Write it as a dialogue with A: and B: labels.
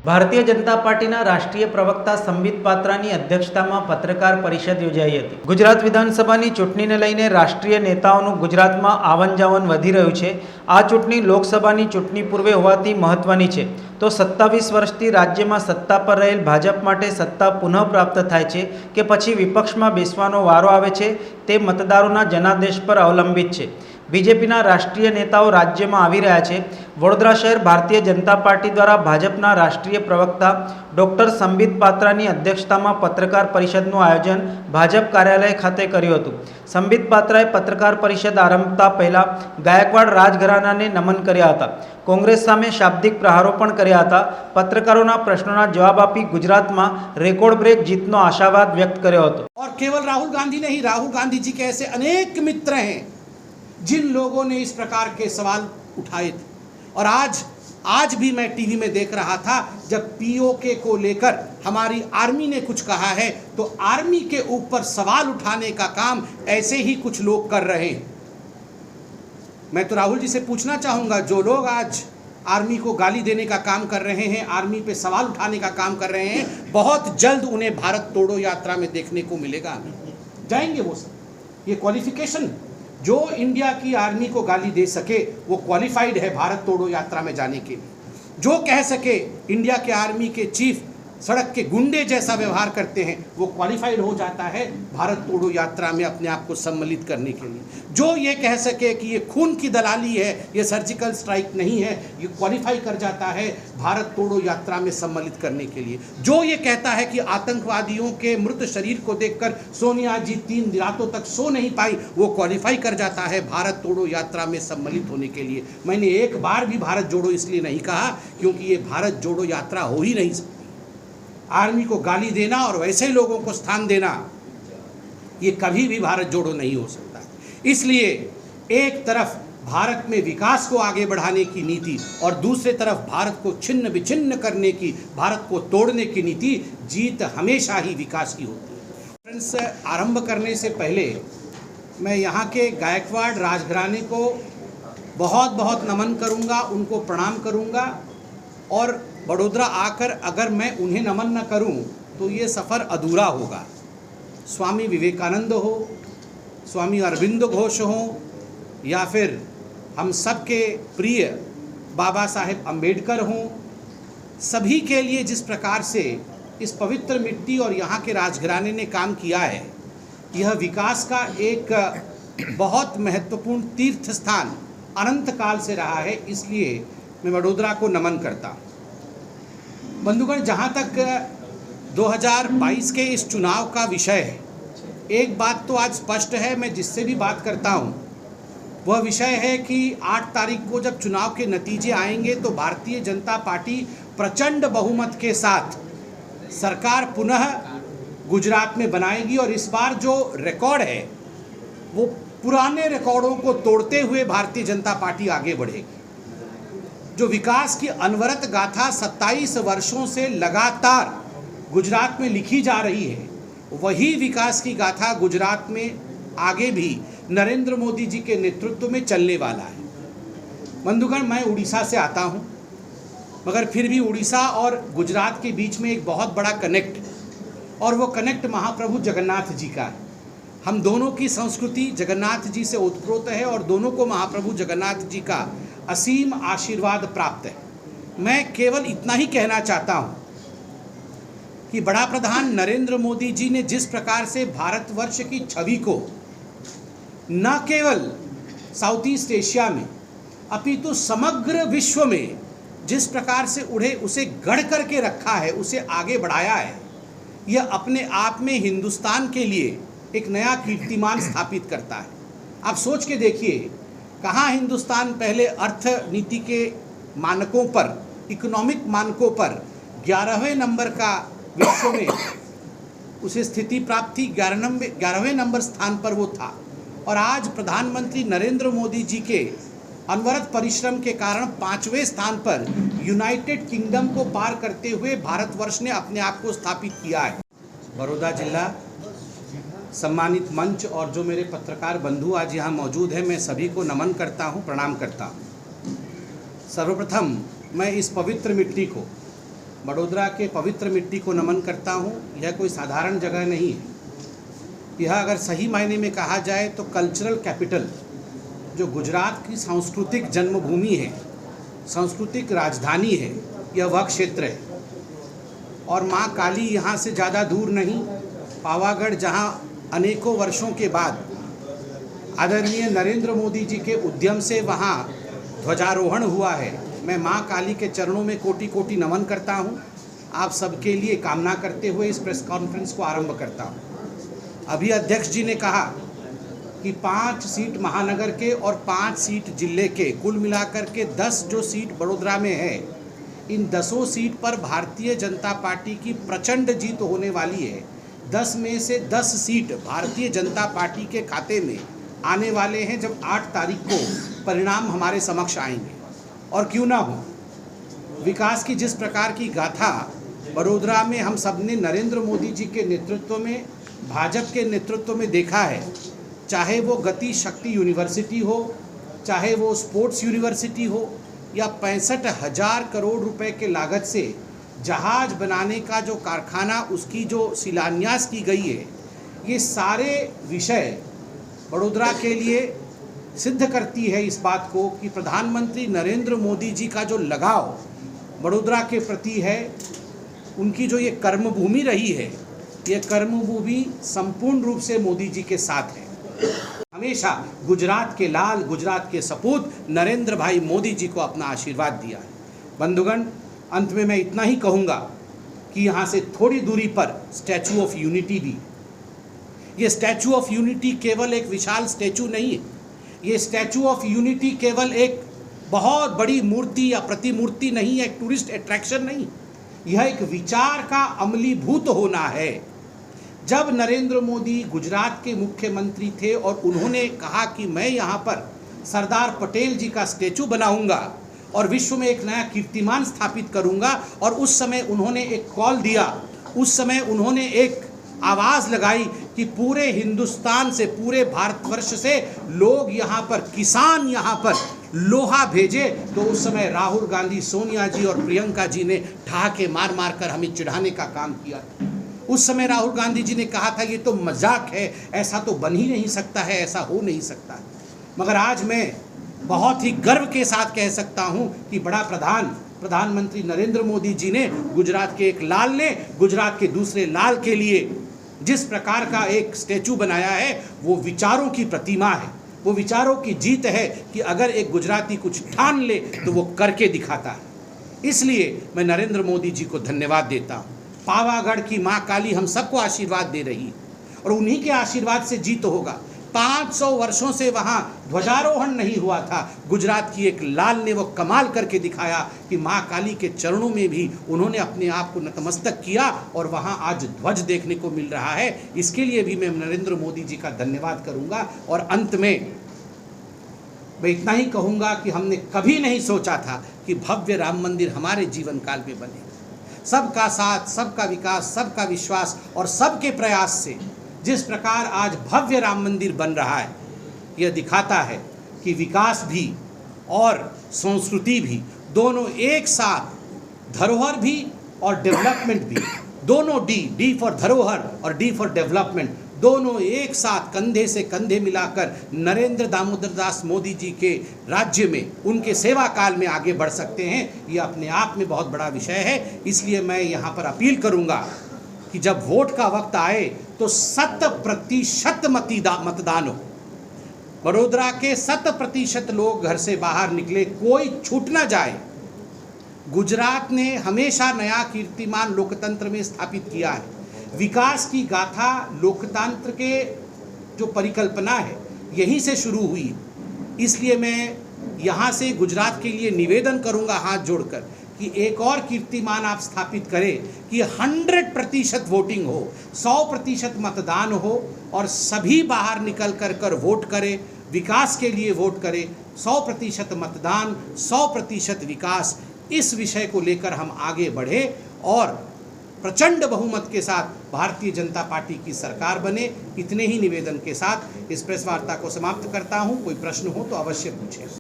A: ભારતીય જનતા પાર્ટીના રાષ્ટ્રીય પ્રવક્તા સંબિત પાત્રાની અધ્યક્ષતામાં પત્રકાર પરિષદ યોજાઈ હતી। ગુજરાત વિધાનસભાની ચૂંટણીને લઈને રાષ્ટ્રીય નેતાઓનું ગુજરાતમાં આવન જાવન વધી રહ્યું છે। આ ચૂંટણી લોકસભાની ચૂંટણી પૂર્વે હોવાથી મહત્વની છે। તો 27 વર્ષથી રાજ્યમાં સત્તા પર રહેલ ભાજપ માટે સત્તા પુનઃ પ્રાપ્ત થાય છે કે પછી વિપક્ષમાં બેસવાનો વારો આવે છે તે મતદારોના જનાદેશ પર અવલંબિત છે। बीजेपीना राष्ट्रीय नेताओं राज्य में आवी रह्या छे। वडोदरा शहर भारतीय जनता पार्टी द्वारा भाजपा राष्ट्रीय प्रवक्ता डॉक्टर संबित पात्रानी अध्यक्षता में पत्रकार परिषदનું आयोजन भाजप कार्यालय खाते कर्યું હતું। संबित पात्राए पत्रकार परिषद आरंभता पहला गायकवाड़ राजघरानाने नमन कर्या हता। कांग्रेस सामे शाब्दिक प्रहारो पण कर्या हता। पत्रकारोना प्रश्नोना जवाब आपी गुजरात में रेकॉर्ड ब्रेक जीतनो आशावाद व्यक्त कर्यो हतो।
B: और केवल राहुल गांधी नहीं, राहुल गांधी जी के ऐसे अनेक मित्र हैं जिन लोगों ने इस प्रकार के सवाल उठाए थे। और आज भी मैं टीवी में देख रहा था, जब पीओके को लेकर हमारी आर्मी ने कुछ कहा है तो आर्मी के ऊपर सवाल उठाने का काम ऐसे ही कुछ लोग कर रहे हैं। मैं तो राहुल जी से पूछना चाहूँगा, जो लोग आज आर्मी को गाली देने का काम कर रहे हैं, आर्मी पे सवाल उठाने का काम कर रहे हैं, बहुत जल्द उन्हें भारत तोड़ो यात्रा में देखने को मिलेगा। जाएंगे वो सब। ये क्वालिफिकेशन, जो इंडिया की आर्मी को गाली दे सके वो क्वालिफाइड है भारत तोड़ो यात्रा में जाने के लिए। जो कह सके इंडिया के आर्मी के चीफ सड़क के गुंडे जैसा व्यवहार करते हैं, वो क्वालिफाइड हो जाता है भारत तोड़ो यात्रा में अपने आप को सम्मिलित करने के लिए। जो ये कह सके कि ये खून की दलाली है, ये सर्जिकल स्ट्राइक नहीं है, ये क्वालिफाई कर जाता है भारत तोड़ो यात्रा में सम्मिलित करने के लिए। जो ये कहता है कि आतंकवादियों के मृत शरीर को देखकर सोनिया जी 3 रातों तक सो नहीं पाई, वो क्वालिफाई कर जाता है भारत तोड़ो यात्रा में सम्मिलित होने के लिए। मैंने एक बार भी भारत जोड़ो इसलिए नहीं कहा क्योंकि ये भारत जोड़ो यात्रा हो ही नहीं सकती। आर्मी को गाली देना और वैसे लोगों को स्थान देना, ये कभी भी भारत जोड़ो नहीं हो सकता। इसलिए एक तरफ भारत में विकास को आगे बढ़ाने की नीति और दूसरी तरफ भारत को छिन्न विच्छिन्न करने की, भारत को तोड़ने की नीति, जीत हमेशा ही विकास की होती है। फ्रेंड्स, आरंभ करने से पहले मैं यहाँ के गायकवाड़ राजघराने को बहुत बहुत नमन करूँगा, उनको प्रणाम करूँगा। और वडोदरा आकर अगर मैं उन्हें नमन न करूं तो ये सफ़र अधूरा होगा। स्वामी विवेकानंद हो, स्वामी अरविंद घोष हो, या फिर हम सबके प्रिय बाबा साहेब अम्बेडकर हों, सभी के लिए जिस प्रकार से इस पवित्र मिट्टी और यहाँ के राजघराने ने काम किया है, यह विकास का एक बहुत महत्वपूर्ण तीर्थ स्थान अनंत काल से रहा है। इसलिए मैं वडोदरा को नमन करता हूँ। बंधुगण, जहाँ तक 2022 के इस चुनाव का विषय है, एक बात तो आज स्पष्ट है, मैं जिससे भी बात करता हूँ वह विषय है कि 8 तारीख को जब चुनाव के नतीजे आएंगे तो भारतीय जनता पार्टी प्रचंड बहुमत के साथ सरकार पुनः गुजरात में बनाएगी। और इस बार जो रिकॉर्ड है वो पुराने रिकॉर्डों को तोड़ते हुए भारतीय जनता पार्टी आगे बढ़ेगी। जो विकास की अनवरत गाथा 27 वर्षों से लगातार गुजरात में लिखी जा रही है, वही विकास की गाथा गुजरात में आगे भी नरेंद्र मोदी जी के नेतृत्व में चलने वाला है। बंधुगण, मैं उड़ीसा से आता हूं, मगर फिर भी उड़ीसा और गुजरात के बीच में एक बहुत बड़ा कनेक्ट, और वो कनेक्ट महाप्रभु जगन्नाथ जी का है। हम दोनों की संस्कृति जगन्नाथ जी से ओतप्रोत है और दोनों को महाप्रभु जगन्नाथ जी का असीम आशीर्वाद प्राप्त है। मैं केवल इतना ही कहना चाहता हूँ कि बड़ा प्रधान नरेंद्र मोदी जी ने जिस प्रकार से भारतवर्ष की छवि को न केवल साउथ ईस्ट एशिया में अपितु समग्र विश्व में जिस प्रकार से उसे गढ़ करके रखा है, उसे आगे बढ़ाया है, यह अपने आप में हिंदुस्तान के लिए एक नया कीर्तिमान स्थापित करता है। आप सोच के देखिए, कहाँ हिंदुस्तान पहले अर्थनीति के मानकों पर, इकोनॉमिक मानकों पर 11वें नंबर का विश्व में उसे स्थिति प्राप्त थी, 11वें नंबर स्थान पर वो था। और आज प्रधानमंत्री नरेंद्र मोदी जी के अनवरत परिश्रम के कारण 5वें स्थान पर यूनाइटेड किंगडम को पार करते हुए भारतवर्ष ने अपने आप को स्थापित किया है। बड़ौदा जिला सम्मानित मंच और जो मेरे पत्रकार बंधु आज यहाँ मौजूद हैं, मैं सभी को नमन करता हूँ, प्रणाम करता हूँ। सर्वप्रथम मैं इस पवित्र मिट्टी को बड़ोदरा के पवित्र मिट्टी को नमन करता हूँ। यह कोई साधारण जगह नहीं है। यह अगर सही मायने में कहा जाए तो कल्चरल कैपिटल, जो गुजरात की सांस्कृतिक जन्मभूमि है, सांस्कृतिक राजधानी है, यह वह क्षेत्र है। और माँ काली यहाँ से ज़्यादा दूर नहीं, पावागढ़, जहाँ अनेकों वर्षों के बाद आदरणीय नरेंद्र मोदी जी के उद्यम से वहाँ ध्वजारोहण हुआ है। मैं माँ काली के चरणों में कोटि कोटि नमन करता हूँ। आप सबके लिए कामना करते हुए इस प्रेस कॉन्फ्रेंस को आरंभ करता हूँ। अभी अध्यक्ष जी ने कहा कि 5 सीट महानगर के और 5 सीट जिले के, कुल मिलाकर के 10 जो सीट बड़ोदरा में है, इन 10 सीट पर भारतीय जनता पार्टी की प्रचंड जीत होने वाली है। 10 में से 10 सीट भारतीय जनता पार्टी के खाते में आने वाले हैं जब 8 तारीख को परिणाम हमारे समक्ष आएंगे। और क्यों ना हो, विकास की जिस प्रकार की गाथा बड़ोदरा में हम सब ने नरेंद्र मोदी जी के नेतृत्व में, भाजपा के नेतृत्व में देखा है, चाहे वो गति शक्ति यूनिवर्सिटी हो, चाहे वो स्पोर्ट्स यूनिवर्सिटी हो, या 65,000 करोड़ रुपए के लागत से जहाज बनाने का जो कारखाना, उसकी जो शिलान्यास की गई है, ये सारे विषय बड़ोदरा के लिए सिद्ध करती है इस बात को कि प्रधानमंत्री नरेंद्र मोदी जी का जो लगाव बड़ोदरा के प्रति है, उनकी जो ये कर्मभूमि रही है, ये कर्मभूमि संपूर्ण रूप से मोदी जी के साथ है। हमेशा गुजरात के लाल, गुजरात के सपूत नरेंद्र भाई मोदी जी को अपना आशीर्वाद दिया है। बंधुगण, अंत में मैं इतना ही कहूँगा कि यहाँ से थोड़ी दूरी पर स्टैचू ऑफ यूनिटी भी, ये स्टैचू ऑफ यूनिटी केवल एक विशाल स्टैचू नहीं है। ये स्टैचू ऑफ यूनिटी केवल एक बहुत बड़ी मूर्ति या प्रतिमूर्ति नहीं है, एक टूरिस्ट अट्रैक्शन नहीं, यह एक विचार का अमलीभूत होना है। जब नरेंद्र मोदी गुजरात के मुख्यमंत्री थे और उन्होंने कहा कि मैं यहाँ पर सरदार पटेल जी का स्टैचू बनाऊंगा और विश्व में एक नया कीर्तिमान स्थापित करूंगा, और उस समय उन्होंने एक कॉल दिया, उस समय उन्होंने एक आवाज़ लगाई कि पूरे हिंदुस्तान से, पूरे भारतवर्ष से लोग यहाँ पर, किसान यहाँ पर लोहा भेजे, तो उस समय राहुल गांधी, सोनिया जी और प्रियंका जी ने ठहाके मार मार कर हमें चिढ़ाने का काम किया। उस समय राहुल गांधी जी ने कहा था ये तो मजाक है, ऐसा तो बन ही नहीं सकता है, ऐसा हो नहीं सकता है। मगर आज मैं बहुत ही गर्व के साथ कह सकता हूँ कि प्रधानमंत्री नरेंद्र मोदी जी ने गुजरात के एक लाल ने गुजरात के दूसरे लाल के लिए जिस प्रकार का एक स्टैचू बनाया है, वो विचारों की प्रतिमा है, वो विचारों की जीत है कि अगर एक गुजराती कुछ ठान ले तो वो करके दिखाता है। इसलिए मैं नरेंद्र मोदी जी को धन्यवाद देता हूँ। पावागढ़ की माँ काली हम सबको आशीर्वाद दे रही है और उन्हीं के आशीर्वाद से जीत होगा। 500 वर्षों से वहाँ ध्वजारोहण नहीं हुआ था। गुजरात की एक लाल ने वो कमाल करके दिखाया कि माँ काली के चरणों में भी उन्होंने अपने आप को नतमस्तक किया और वहाँ आज ध्वज देखने को मिल रहा है। इसके लिए भी मैं नरेंद्र मोदी जी का धन्यवाद करूँगा। और अंत में मैं इतना ही कहूँगा कि हमने कभी नहीं सोचा था कि भव्य राम मंदिर हमारे जीवन काल में बने। सबका साथ, सबका विकास, सबका विश्वास और सबके प्रयास से जिस प्रकार आज भव्य राम मंदिर बन रहा है, यह दिखाता है कि विकास भी और संस्कृति भी दोनों एक साथ, धरोहर भी और डेवलपमेंट भी, दोनों डी फॉर धरोहर और डी फॉर डेवलपमेंट, दोनों एक साथ कंधे से कंधे मिलाकर नरेंद्र दामोदर दास मोदी जी के राज्य में, उनके सेवा काल में आगे बढ़ सकते हैं। ये अपने आप में बहुत बड़ा विषय है। इसलिए मैं यहाँ पर अपील करूँगा कि जब वोट का वक्त आए तो 100% मतदान हो। बड़ोदरा के 100% लोग घर से बाहर निकले, कोई छूट ना जाए। गुजरात ने हमेशा नया कीर्तिमान लोकतंत्र में स्थापित किया है। विकास की गाथा लोकतंत्र के जो परिकल्पना है, यहीं से शुरू हुई। इसलिए मैं यहाँ से गुजरात के लिए निवेदन करूँगा हाथ जोड़कर कि एक और कीर्तिमान आप स्थापित करें कि 100% वोटिंग हो, 100% मतदान हो और सभी बाहर निकल कर वोट करें, विकास के लिए वोट करें। 100% मतदान, 100% विकास, इस विषय को लेकर हम आगे बढ़े और प्रचंड बहुमत के साथ भारतीय जनता पार्टी की सरकार बने। इतने ही निवेदन के साथ इस प्रेस वार्ता को समाप्त करता हूं। कोई प्रश्न हो तो अवश्य पूछें।